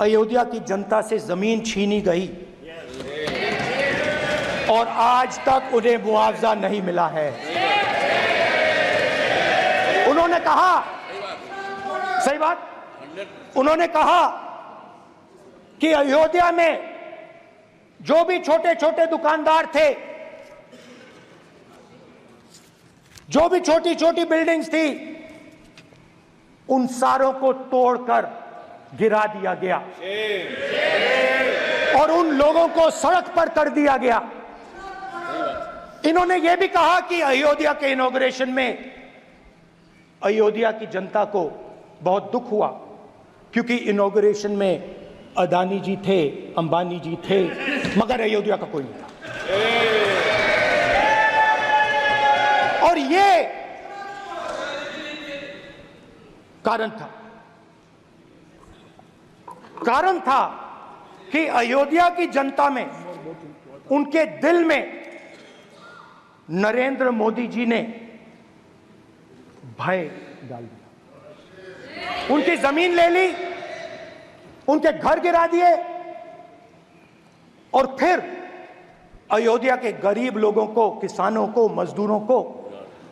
अयोध्या की जनता से जमीन छीनी गई और आज तक उन्हें मुआवजा नहीं मिला है। उन्होंने कहा, सही बात, उन्होंने कहा कि अयोध्या में जो भी छोटे छोटे दुकानदार थे, जो भी छोटी छोटी बिल्डिंग्स थी, उन सारों को तोड़कर गिरा दिया गया और उन लोगों को सड़क पर कर दिया गया। इन्होंने यह भी कहा कि अयोध्या के इनॉग्रेशन में अयोध्या की जनता को बहुत दुख हुआ क्योंकि इनॉग्रेशन में अदानी जी थे, अंबानी जी थे, मगर अयोध्या का कोई नहीं था। और ये कारण था कि अयोध्या की जनता में, उनके दिल में नरेंद्र मोदी जी ने भय डाल दिया। उनकी जमीन ले ली, उनके घर गिरा दिए और फिर अयोध्या के गरीब लोगों को, किसानों को, मजदूरों को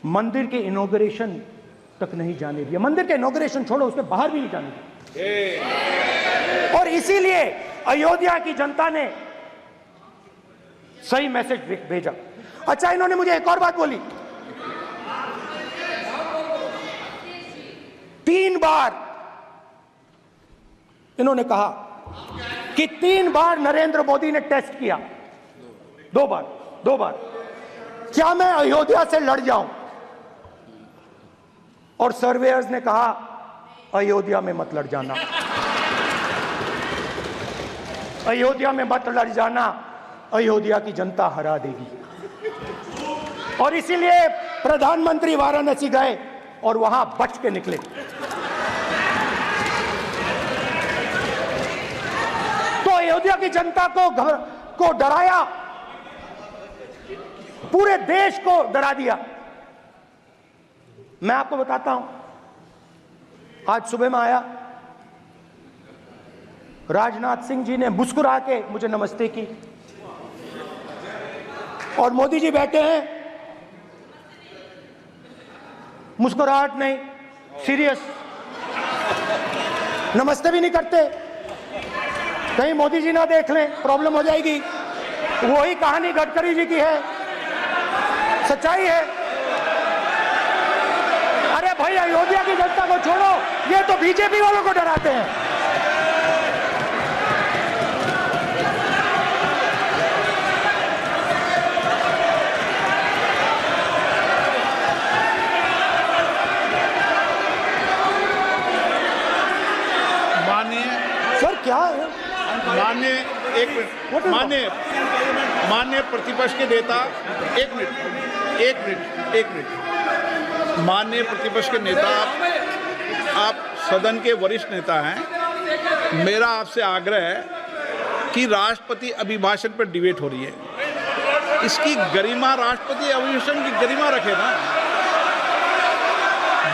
मंदिर के इनॉग्रेशन तक नहीं जाने दिया। मंदिर के इनॉग्रेशन छोड़ो, उसके बाहर भी नहीं जाने दिया। और इसीलिए अयोध्या की जनता ने सही मैसेज भेजा। अच्छा, इन्होंने मुझे एक और बात बोली, 3 बार इन्होंने कहा कि 3 बार नरेंद्र मोदी ने टेस्ट किया, 2 बार क्या मैं अयोध्या से लड़ जाऊं? और सर्वेयर्स ने कहा अयोध्या में मत लड़ जाना, अयोध्या में मत लड़ जाना, अयोध्या की जनता हरा देगी। और इसीलिए प्रधानमंत्री वाराणसी गए और वहां बच के निकले। तो अयोध्या की जनता को डराया, पूरे देश को डरा दिया। मैं आपको बताता हूं, आज सुबह में आया, राजनाथ सिंह जी ने मुस्कुरा के मुझे नमस्ते की और मोदी जी बैठे हैं, मुस्कुराहट नहीं, सीरियस, नमस्ते भी नहीं करते, कहीं मोदी जी ना देख लें, प्रॉब्लम हो जाएगी। वही कहानी गडकरी जी की है, सच्चाई है। अरे भाई, अयोध्या की जनता को छोड़ो, ये तो बीजेपी वालों को डराते हैं। सर क्या है? माननीय प्रतिपक्ष के नेता, एक मिनट, माननीय प्रतिपक्ष के नेता, आप सदन के वरिष्ठ नेता हैं। मेरा आपसे आग्रह है कि राष्ट्रपति अभिभाषण पर डिबेट हो रही है, इसकी गरिमा, राष्ट्रपति अभिभाषण की गरिमा रखे ना।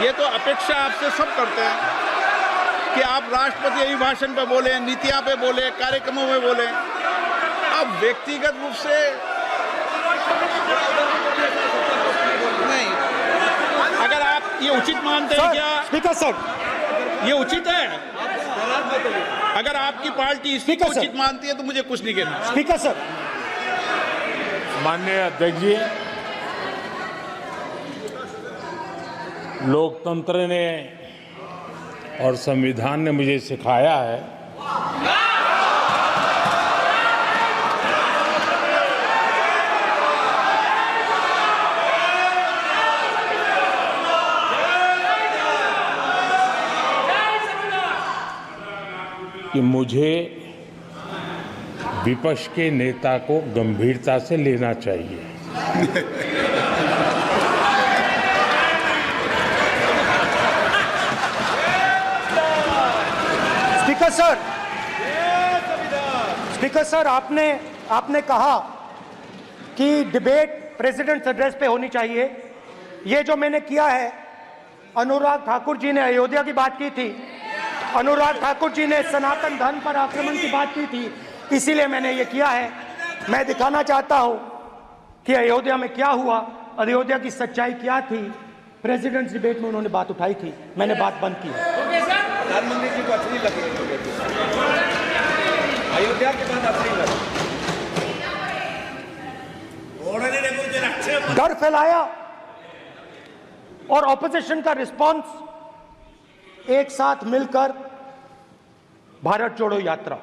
ये तो अपेक्षा आपसे सब करते हैं कि आप राष्ट्रपति अभिभाषण पे बोले, नीतियां पे बोले, कार्यक्रमों में बोले। अब व्यक्तिगत रूप से नहीं, अगर आप ये उचित मानते हैं क्या? स्पीकर सर, ये उचित है? अगर आपकी पार्टी इसको उचित मानती है तो मुझे कुछ नहीं कहना। स्पीकर सर, माननीय अध्यक्ष जी, लोकतंत्र ने और संविधान ने मुझे सिखाया है कि मुझे विपक्ष के नेता को गंभीरता से लेना चाहिए। स्पीकर सर, आपने कहा कि डिबेट प्रेसिडेंट्स एड्रेस पे होनी चाहिए। ये जो मैंने किया है, अनुराग ठाकुर जी ने अयोध्या की बात की थी, अनुराग ठाकुर जी ने सनातन धर्म पर आक्रमण की बात की थी, इसीलिए मैंने ये किया है। मैं दिखाना चाहता हूं कि अयोध्या में क्या हुआ, अयोध्या की सच्चाई क्या थी। प्रेसिडेंट्स डिबेट में उन्होंने बात उठाई थी, मैंने बात बंद की है। प्रधानमंत्री जी को अच्छी लगी अयोध्या के बाद अच्छी लगी, डर फैलाया और ऑपोजिशन का रिस्पांस, एक साथ मिलकर भारत जोड़ो यात्रा,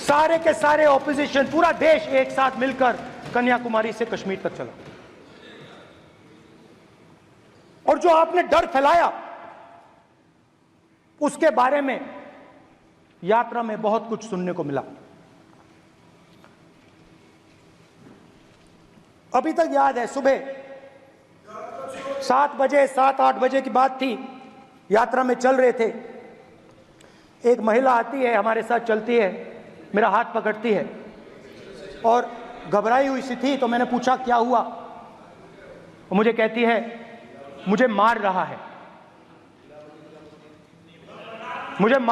सारे के सारे ऑपोजिशन, पूरा देश एक साथ मिलकर कन्याकुमारी से कश्मीर तक चला। और जो आपने डर फैलाया उसके बारे में यात्रा में बहुत कुछ सुनने को मिला। अभी तक याद है, सुबह 7 बजे 7-8 बजे की बात थी, यात्रा में चल रहे थे, एक महिला आती है, हमारे साथ चलती है, मेरा हाथ पकड़ती है और घबराई हुई सी थी। तो मैंने पूछा क्या हुआ, वो मुझे कहती है मुझे मार रहा है, मुझे